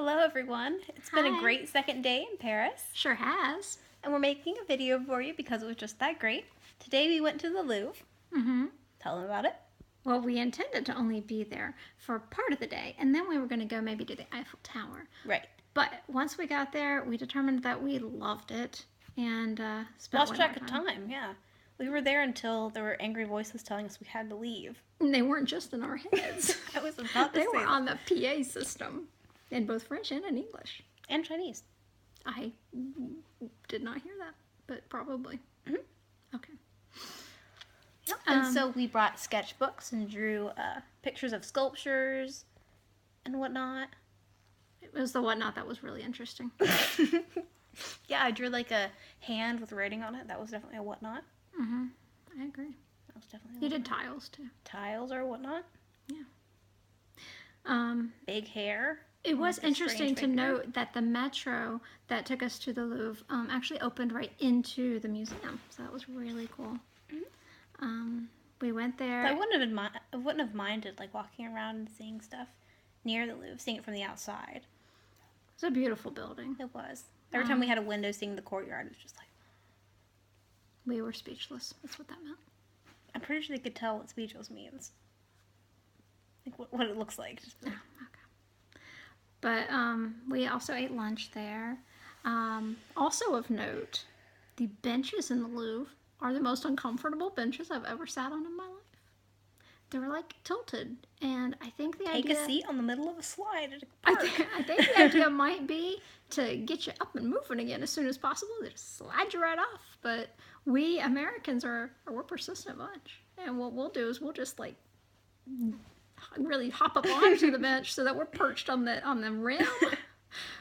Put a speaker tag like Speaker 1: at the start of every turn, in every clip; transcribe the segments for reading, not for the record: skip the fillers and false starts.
Speaker 1: Hello everyone. It's been a
Speaker 2: Hi.
Speaker 1: great second day in Paris,
Speaker 2: Sure has.
Speaker 1: and we're making a video for you because it was just that great. Today we went to the Louvre.
Speaker 2: Mm-hmm.
Speaker 1: Tell them about it.
Speaker 2: Well, we intended to only be there for part of the day, and then we were going to go maybe to the Eiffel Tower.
Speaker 1: Right.
Speaker 2: But once we got there, we determined that we loved it and spent
Speaker 1: Lost
Speaker 2: way
Speaker 1: track
Speaker 2: more
Speaker 1: of time, yeah. We were there until there were angry voices telling us we had to leave.
Speaker 2: And they weren't just in our heads.
Speaker 1: I was about to
Speaker 2: They
Speaker 1: say
Speaker 2: were
Speaker 1: that.
Speaker 2: on the PA system in both French and in English.
Speaker 1: And Chinese.
Speaker 2: I did not hear that, but probably.
Speaker 1: Mhm.
Speaker 2: Okay.
Speaker 1: Yep. And so we brought sketchbooks and drew pictures of sculptures and whatnot.
Speaker 2: It was the whatnot that was really interesting.
Speaker 1: Yeah, I drew like a hand with writing on it. That was definitely a whatnot.
Speaker 2: Mm-hmm. I agree.
Speaker 1: That was definitely a
Speaker 2: You did
Speaker 1: whatnot.
Speaker 2: tiles too.
Speaker 1: Tiles or whatnot.
Speaker 2: Yeah.
Speaker 1: Big hair.
Speaker 2: It was
Speaker 1: Like a
Speaker 2: interesting
Speaker 1: strange
Speaker 2: to
Speaker 1: big hair.
Speaker 2: note that the metro that took us to the Louvre actually opened right into the museum, so that was really cool. We went there.
Speaker 1: I wouldn't have minded like walking around and seeing stuff near the Louvre, seeing it from the outside.
Speaker 2: It's a beautiful building.
Speaker 1: It was. Every time we had a window seeing the courtyard, it was just like,
Speaker 2: We were speechless. That's what that meant.
Speaker 1: I'm pretty sure they could tell what speechless means. Like what it looks like. Just like,
Speaker 2: But we also ate lunch there. Also of note, the benches in the Louvre are the most uncomfortable benches I've ever sat on in my life. They were like tilted, and I think the
Speaker 1: take
Speaker 2: idea.
Speaker 1: a seat on the middle of a slide at a
Speaker 2: I
Speaker 1: park.
Speaker 2: think the idea might be to get you up and moving again as soon as possible. They just slide you right off. But we Americans we're a persistent bunch, and what we'll do is we'll just like really hop up onto the bench so that we're perched on the rim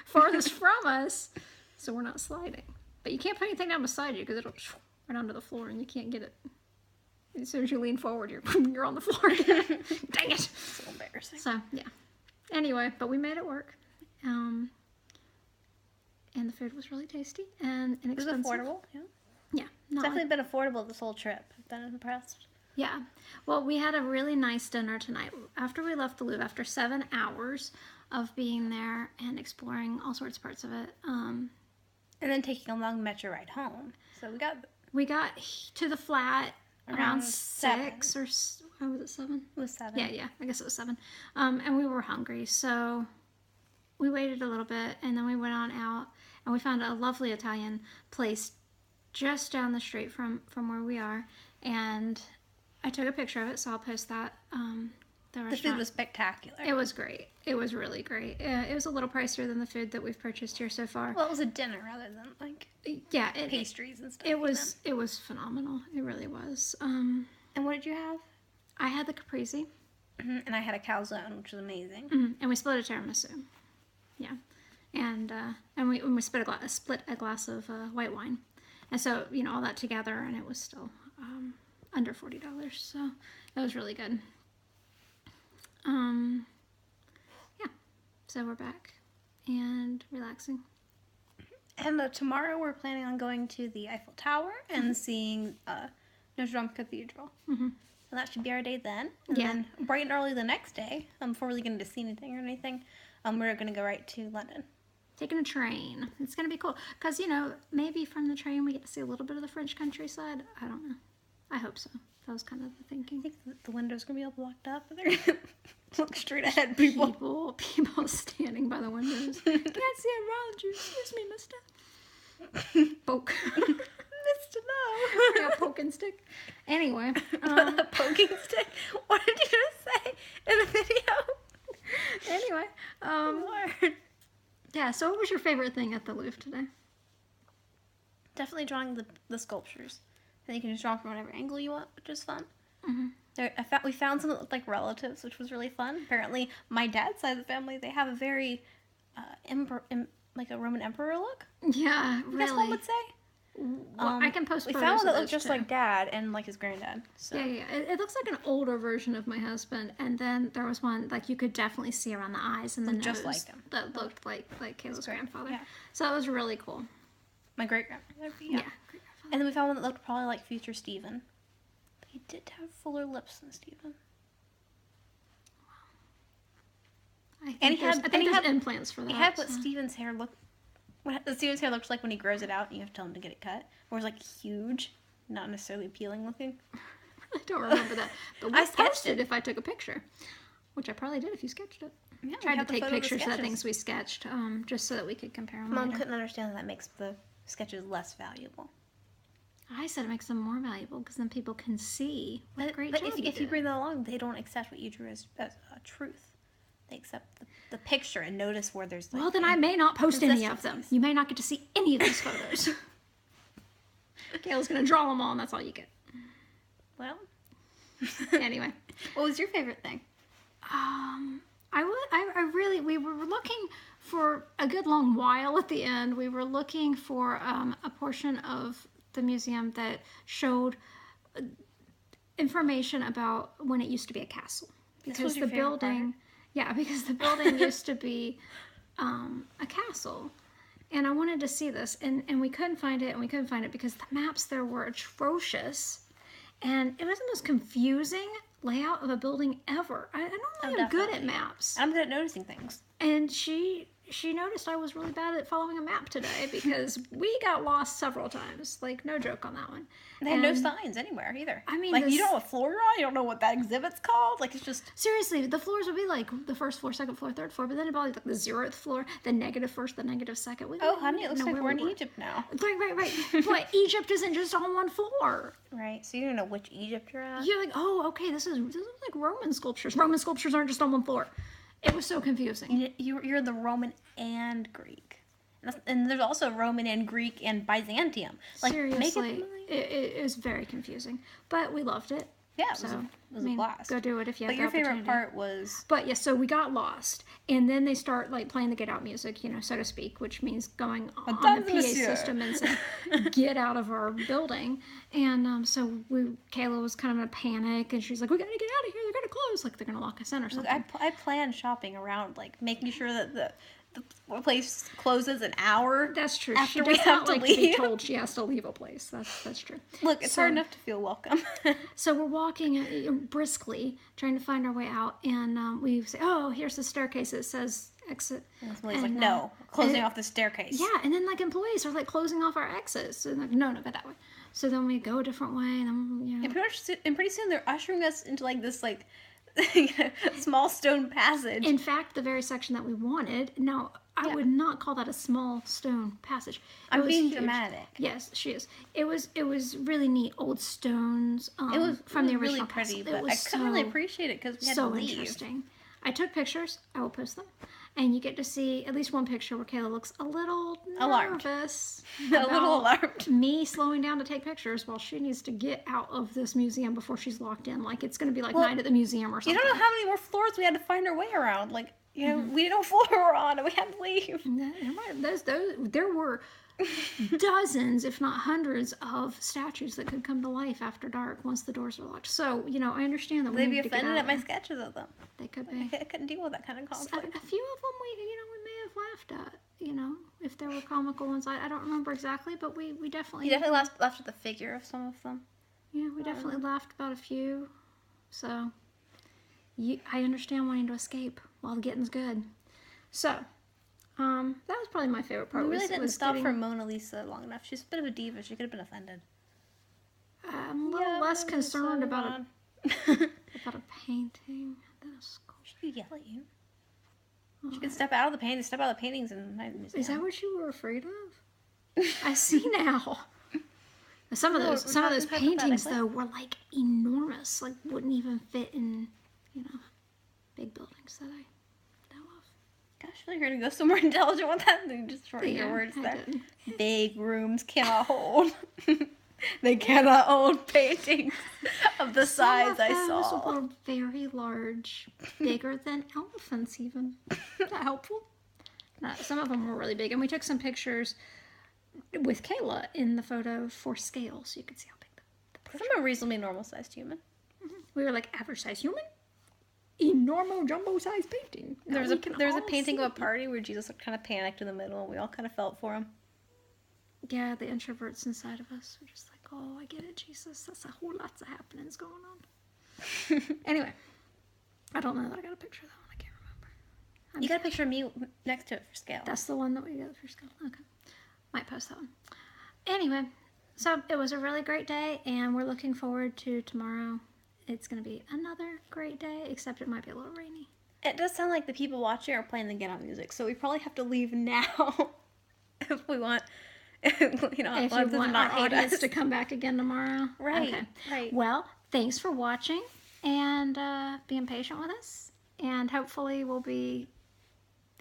Speaker 2: farthest from us, so we're not sliding. But you can't put anything down beside you because it'll right onto the floor, and you can't get it. As soon as you lean forward, you're on the floor again. Dang it!
Speaker 1: So embarrassing.
Speaker 2: So yeah. Anyway, but we made it work. And the food was really tasty and
Speaker 1: It was
Speaker 2: inexpensive.
Speaker 1: affordable. Yeah.
Speaker 2: Yeah, not
Speaker 1: Definitely
Speaker 2: like,
Speaker 1: been affordable this whole trip. I've been impressed.
Speaker 2: yeah. Well, we had a really nice dinner tonight. After we left the Louvre, after 7 hours of being there and exploring all sorts of parts of it,
Speaker 1: And then taking a long metro ride home. So
Speaker 2: we got to the flat around
Speaker 1: Around
Speaker 2: 6 or how was it 7?
Speaker 1: it was 7.
Speaker 2: Yeah, I guess it was 7. And we were hungry, so we waited a little bit, and then we went on out, and we found a lovely Italian place just down the street from where we are, and I took a picture of it, so I'll post that. The
Speaker 1: The
Speaker 2: restaurant.
Speaker 1: food was spectacular.
Speaker 2: It was great. It was really great. It was a little pricier than the food that we've purchased here so far.
Speaker 1: Well, it was a dinner rather than like
Speaker 2: Yeah,
Speaker 1: pastries and stuff.
Speaker 2: it was phenomenal. It really was.
Speaker 1: And what did you have?
Speaker 2: I had the caprese.
Speaker 1: And I had a calzone, which was amazing.
Speaker 2: And we split a tiramisu. Yeah, and we split a glass of white wine, and so all that together, and it was still under $40. So it was really good. Yeah. So we're back and relaxing.
Speaker 1: And tomorrow we're planning on going to the Eiffel Tower and seeing Notre Dame Cathedral.
Speaker 2: Mm-hmm.
Speaker 1: So that should be our day then. And
Speaker 2: Yeah.
Speaker 1: then bright and early the next day, before we get to see anything or anything, we're going to go right to London.
Speaker 2: Taking a train. It's gonna be cool because maybe from the train we get to see a little bit of the French countryside. I don't know. I hope so. That was kind of the thinking.
Speaker 1: I think the window's going to be all blocked up. And they're going to look straight ahead, people.
Speaker 2: People standing by the windows. Can't see around you. Excuse me, mister. Poke.
Speaker 1: Missed no.
Speaker 2: Yeah, poke and stick. Anyway.
Speaker 1: A poking stick? What did you just say in the video?
Speaker 2: Anyway.
Speaker 1: Lord.
Speaker 2: Yeah, so what was your favorite thing at the Louvre today?
Speaker 1: Definitely drawing the sculptures. And you can just draw from whatever angle you want, which is fun.
Speaker 2: Mm-hmm.
Speaker 1: We found some that looked like relatives, which was really fun. Apparently, my dad's side of the family, they have a very, like a Roman emperor look.
Speaker 2: Yeah,
Speaker 1: I guess one
Speaker 2: really.
Speaker 1: would say.
Speaker 2: Well, I can post
Speaker 1: We
Speaker 2: photos
Speaker 1: found one
Speaker 2: of
Speaker 1: that
Speaker 2: those
Speaker 1: looked just
Speaker 2: too.
Speaker 1: like dad and like his granddad. So.
Speaker 2: Yeah. It looks like an older version of my husband, and then there was one like you could definitely see around the eyes and the
Speaker 1: Looked
Speaker 2: nose
Speaker 1: just like him.
Speaker 2: that looked like Kayla's
Speaker 1: great,
Speaker 2: grandfather.
Speaker 1: yeah.
Speaker 2: So that was really cool.
Speaker 1: My great grandmother.
Speaker 2: Yeah. Great grandfather.
Speaker 1: And then we found one that looked probably like future Stephen. But he did have fuller lips than Stephen.
Speaker 2: I think
Speaker 1: And he
Speaker 2: there's,
Speaker 1: had-
Speaker 2: I think
Speaker 1: and he
Speaker 2: there's
Speaker 1: had-
Speaker 2: implants for that.
Speaker 1: He had what
Speaker 2: so.
Speaker 1: Steven's hair look. What Steven's hair looks like when he grows it out, and you have to tell him to get it cut. Where it's like huge, not necessarily appealing looking.
Speaker 2: I don't remember that. But
Speaker 1: I
Speaker 2: we
Speaker 1: sketched
Speaker 2: posted if I took a picture, which I probably did if you sketched it.
Speaker 1: Yeah, we
Speaker 2: Tried to
Speaker 1: have the
Speaker 2: take
Speaker 1: photo of the
Speaker 2: pictures of the
Speaker 1: sketches.
Speaker 2: things we sketched, just so that we could compare them
Speaker 1: Mom
Speaker 2: later.
Speaker 1: couldn't understand that makes the sketches less valuable.
Speaker 2: I said it makes them more valuable because then people can see what a great
Speaker 1: But
Speaker 2: job
Speaker 1: if you
Speaker 2: did.
Speaker 1: bring that along, they don't accept what you drew as truth. They accept the picture and notice where there's like.
Speaker 2: Well, then I may not post any of them.
Speaker 1: Consistencies.
Speaker 2: You may not get to see any of these photos. Kayla's gonna draw them all, and that's all you get.
Speaker 1: Well,
Speaker 2: Anyway,
Speaker 1: what was your favorite thing?
Speaker 2: we were looking for a good long while at the end. We were looking for a portion of the museum that showed information about when it used to be a castle. Because
Speaker 1: was your
Speaker 2: the
Speaker 1: favorite
Speaker 2: building, yeah, because the building used to be a castle. And I wanted to see this, and we couldn't find it, because the maps there were atrocious. And it was the most confusing layout of a building ever. I normally am good at
Speaker 1: definitely.
Speaker 2: maps.
Speaker 1: I'm good at noticing things.
Speaker 2: And she noticed I was really bad at following a map today because we got lost several times. Like, no joke on that one.
Speaker 1: They had no
Speaker 2: And
Speaker 1: signs anywhere either.
Speaker 2: I mean,
Speaker 1: like
Speaker 2: this-
Speaker 1: you don't know what floor you're on. You don't know what that exhibit's called. Like it's just.
Speaker 2: seriously, the floors would be like the first floor, second floor, third floor, but then it'd be like the 0th floor, the negative first, the negative second. We
Speaker 1: Oh,
Speaker 2: didn't
Speaker 1: honey, it looks
Speaker 2: know
Speaker 1: like
Speaker 2: where
Speaker 1: we're
Speaker 2: we
Speaker 1: in
Speaker 2: were.
Speaker 1: Egypt now.
Speaker 2: Right. But Egypt isn't just on one floor.
Speaker 1: Right. So you don't know which Egypt you're at.
Speaker 2: You're like, oh, okay, this is like Roman sculptures. Roman sculptures aren't just on one floor. It was so confusing.
Speaker 1: You're the Roman and Greek. And there's also Roman and Greek and Byzantium. Like, make
Speaker 2: Seriously,
Speaker 1: it,
Speaker 2: it is very confusing. But we loved it.
Speaker 1: yeah, it
Speaker 2: So,
Speaker 1: was a blast.
Speaker 2: go do it if you have
Speaker 1: But
Speaker 2: the
Speaker 1: your favorite
Speaker 2: opportunity.
Speaker 1: part was
Speaker 2: But yeah, so we got lost, and then they start like playing the get out music, so to speak, which means going on the PA
Speaker 1: monsieur.
Speaker 2: system and saying, "Get out of our building." And so Kayla was kind of in a panic, and she's like, "We gotta get out of here. They're gonna close. Like they're gonna lock us in or something."
Speaker 1: I planned shopping around, like making sure that the place closes an hour.
Speaker 2: That's true.
Speaker 1: After
Speaker 2: She
Speaker 1: we
Speaker 2: does
Speaker 1: have
Speaker 2: not
Speaker 1: to
Speaker 2: like to be
Speaker 1: leave.
Speaker 2: told she has to leave a place. That's true.
Speaker 1: Look, it's
Speaker 2: So-
Speaker 1: hard enough to feel welcome.
Speaker 2: So we're walking briskly, trying to find our way out, and we say, "Oh, here's the staircase. It says exit."
Speaker 1: Somebody's like,
Speaker 2: And,
Speaker 1: no, closing
Speaker 2: and-
Speaker 1: off the staircase.
Speaker 2: Yeah, and then like employees are like closing off our exits, and like, no, go that way. So then we go a different way, and then
Speaker 1: And pretty soon they're ushering us into like this like small stone passage.
Speaker 2: in fact, the very section that we wanted. Now, I
Speaker 1: Yeah.
Speaker 2: would not call that a small stone passage. It
Speaker 1: I'm
Speaker 2: was
Speaker 1: being
Speaker 2: huge.
Speaker 1: dramatic.
Speaker 2: Yes, she is. It was really neat. Old stones.
Speaker 1: It was
Speaker 2: from the
Speaker 1: really
Speaker 2: original
Speaker 1: pretty,
Speaker 2: castle.
Speaker 1: but
Speaker 2: It was
Speaker 1: I couldn't really
Speaker 2: so-
Speaker 1: appreciate it because we had
Speaker 2: so
Speaker 1: to leave.
Speaker 2: interesting. I took pictures. I will post them, and you get to see at least one picture where Kayla looks a little
Speaker 1: Alarmed.
Speaker 2: nervous,
Speaker 1: A little
Speaker 2: about
Speaker 1: alarmed.
Speaker 2: me slowing down to take pictures while she needs to get out of this museum before she's locked in. Like it's going to be like
Speaker 1: Well,
Speaker 2: night at the museum or
Speaker 1: You
Speaker 2: something.
Speaker 1: don't know how many more floors we had to find our way around. Like, you know, we didn't know what floor we were on and we had to leave.
Speaker 2: Those there were dozens, if not hundreds, of statues that could come to life after dark once the doors are locked. So I understand that we
Speaker 1: They'd be
Speaker 2: need to get
Speaker 1: offended
Speaker 2: out
Speaker 1: at
Speaker 2: of
Speaker 1: my
Speaker 2: there.
Speaker 1: sketches of them.
Speaker 2: They could be.
Speaker 1: I couldn't deal with that kind of
Speaker 2: A
Speaker 1: conflict.
Speaker 2: few of them we may have laughed at, if there were comical ones. I don't remember exactly, but we definitely
Speaker 1: You definitely laughed at the figure of some of them.
Speaker 2: we definitely laughed about a few. So I understand wanting to escape while the getting's good. So that was probably my favorite part.
Speaker 1: We really
Speaker 2: was
Speaker 1: didn't stop
Speaker 2: getting,
Speaker 1: for Mona Lisa long enough. She's a bit of a diva. She could have been offended.
Speaker 2: I'm a little less concerned about a painting than a sculpture.
Speaker 1: She could yell at you. She could step out of the paintings in my museum.
Speaker 2: Is that what you were afraid of? I see now. Some of
Speaker 1: No,
Speaker 2: those
Speaker 1: we're talking
Speaker 2: paintings
Speaker 1: hypothetically.
Speaker 2: though were like enormous, like wouldn't even fit in, big buildings that I know of.
Speaker 1: Gosh, I feel like you're gonna go somewhere intelligent with that than just shorten your
Speaker 2: Yeah,
Speaker 1: words
Speaker 2: I
Speaker 1: there.
Speaker 2: did.
Speaker 1: Big rooms cannot hold. They cannot hold paintings of the size
Speaker 2: Some
Speaker 1: I
Speaker 2: of those
Speaker 1: saw.
Speaker 2: were very large, bigger than elephants even. Is that helpful? No, some of them were really big, and we took some pictures with Kayla in the photo for scale, so you could see how big the
Speaker 1: Because I'm a reasonably normal-sized human.
Speaker 2: we were like average size human, enormo jumbo size painting. Now
Speaker 1: There was
Speaker 2: we
Speaker 1: a
Speaker 2: can
Speaker 1: there was a
Speaker 2: all
Speaker 1: painting of a
Speaker 2: see.
Speaker 1: party where Jesus kind of panicked in the middle, and we all kind of felt for him.
Speaker 2: Yeah, the introverts inside of us were just like, oh, I get it, Jesus. That's a whole lots of happenings going on. Anyway, I don't know that I got a picture of that one. I can't remember.
Speaker 1: You got a picture of me next to it for scale.
Speaker 2: That's the one that we got for scale. Okay. Might post that one. Anyway, so it was a really great day, and we're looking forward to tomorrow. It's going to be another great day, except it might be a little rainy.
Speaker 1: It does sound like the people watching are playing the Get On music, so we probably have to leave now if we want,
Speaker 2: If you want our audience
Speaker 1: us
Speaker 2: to come back again tomorrow.
Speaker 1: Right,
Speaker 2: Okay.
Speaker 1: right.
Speaker 2: Well, thanks for watching and being patient with us. And hopefully we'll be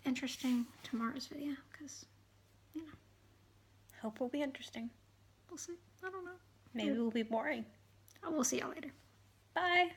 Speaker 2: interesting tomorrow's video because,
Speaker 1: Hope will be interesting.
Speaker 2: we'll see. I don't know.
Speaker 1: Maybe we'll be boring.
Speaker 2: We'll see y'all later.
Speaker 1: Bye.